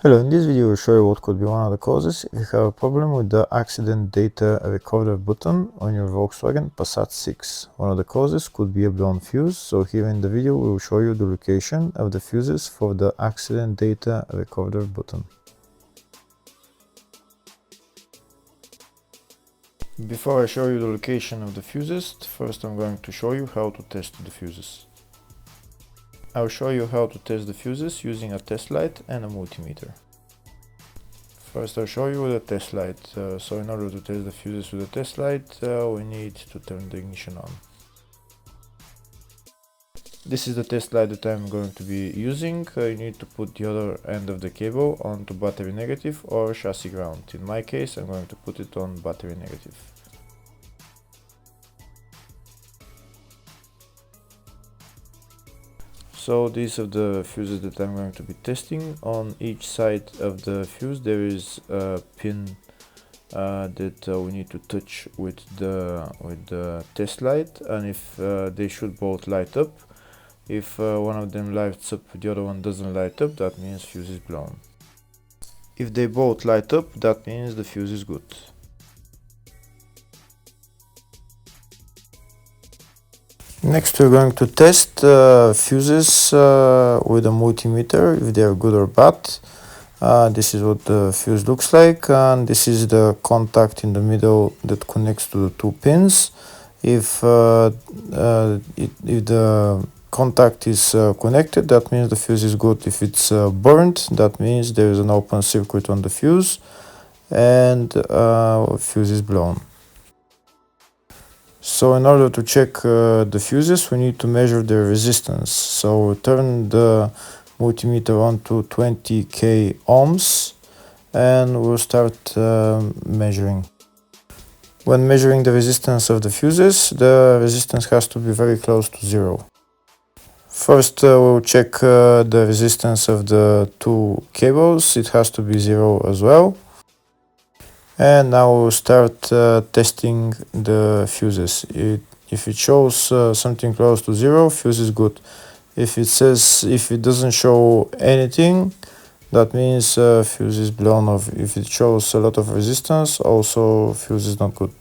Hello, in this video I will show you what could be one of the causes if you have a problem with the accident data recorder button on your Volkswagen Passat 6. One of the causes could be a blown fuse, so here in the video we will show you the location of the fuses for the accident data recorder button. Before I show you the location of the fuses, first I'm going to show you how to test the fuses. I'll show you how to test the fuses using a test light and a multimeter. First I'll show you with a test light. So in order to test the fuses with a test light, we need to turn the ignition on. This is the test light that I'm going to be using. You need to put the other end of the cable onto battery negative or chassis ground. In my case I'm going to put it on battery negative. So these are the fuses that I'm going to be testing. On each side of the fuse there is a pin that we need to touch with the test light, and if they should both light up. If one of them lights up, the other one doesn't light up, that means fuse is blown. If they both light up, that means the fuse is good. Next we're going to test fuses with a multimeter, if they are good or bad. This is what the fuse looks like, and this is the contact in the middle that connects to the two pins. If the contact is connected, that means the fuse is good. If it's burnt, that means there is an open circuit on the fuse and fuse is blown. So in order to check the fuses, we need to measure their resistance. So turn the multimeter on to 20k ohms and we'll start measuring. When measuring the resistance of the fuses, the resistance has to be very close to zero. First we'll check the resistance of the two cables. It has to be zero as well. And now we'll start testing the fuses. If it shows something close to zero, fuse is good. If it doesn't show anything, that means fuse is blown off. If it shows a lot of resistance, also fuse is not good.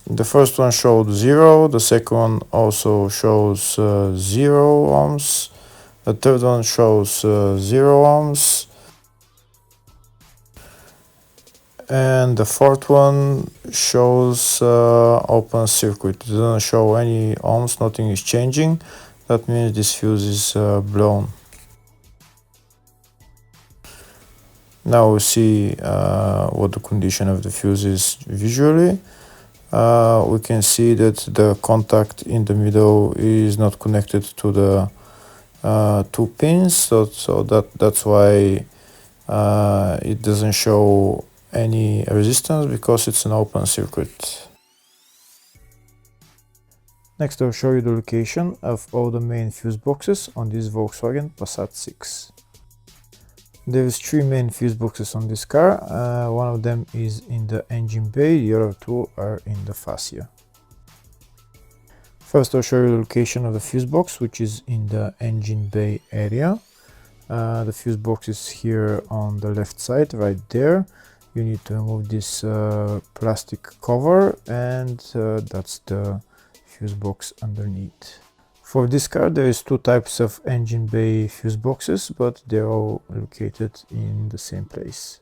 The first one showed 0, the second one also shows 0 ohms, the third one shows 0 ohms, and the fourth one shows open circuit. It doesn't show any ohms, nothing is changing. That means this fuse is blown. Now we'll see what the condition of the fuse is visually. We can see that the contact in the middle is not connected to the two pins, so that's why it doesn't show any resistance, because it's an open circuit. Next I'll show you the location of all the main fuse boxes on this Volkswagen Passat 6. There is 3 main fuse boxes on this car. One of them is in the engine bay, the other 2 are in the fascia. First I'll show you the location of the fuse box, which is in the engine bay area. The fuse box is here on the left side, right there. You need to remove this plastic cover, and that's the fuse box underneath. For this car there is 2 types of engine bay fuse boxes, but they're all located in the same place.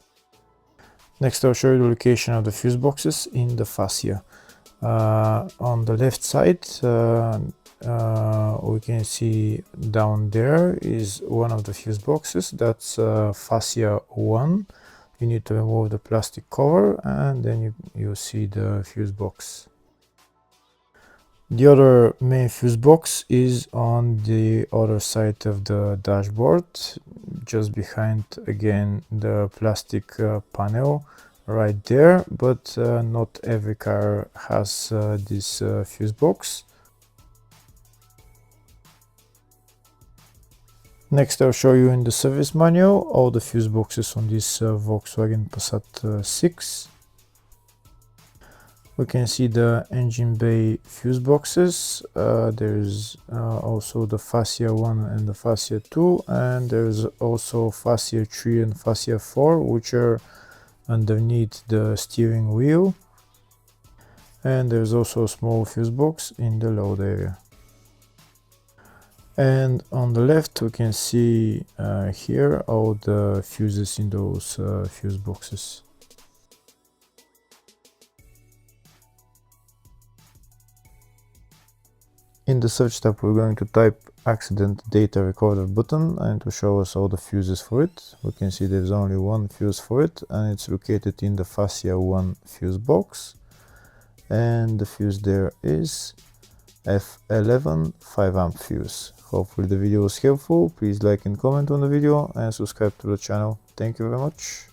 Next I'll show you the location of the fuse boxes in the fascia. On the left side we can see down there is one of the fuse boxes, that's fascia 1. You need to remove the plastic cover and then you see the fuse box. The other main fuse box is on the other side of the dashboard, just behind again the plastic panel right there, but not every car has this fuse box. Next I'll show you in the service manual all the fuse boxes on this Volkswagen Passat 6. We can see the engine bay fuse boxes. There's also the fascia 1 and the fascia 2, and there's also fascia 3 and fascia 4, which are underneath the steering wheel. And there's also a small fuse box in the load area. And on the left we can see here all the fuses in those fuse boxes. In the search tab we're going to type accident data recorder button, and to show us all the fuses for it. We can see there's only one fuse for it, and it's located in the fascia 1 fuse box, and the fuse there is F11 5A fuse. Hopefully the video was helpful. Please like and comment on the video and subscribe to the channel. Thank you very much.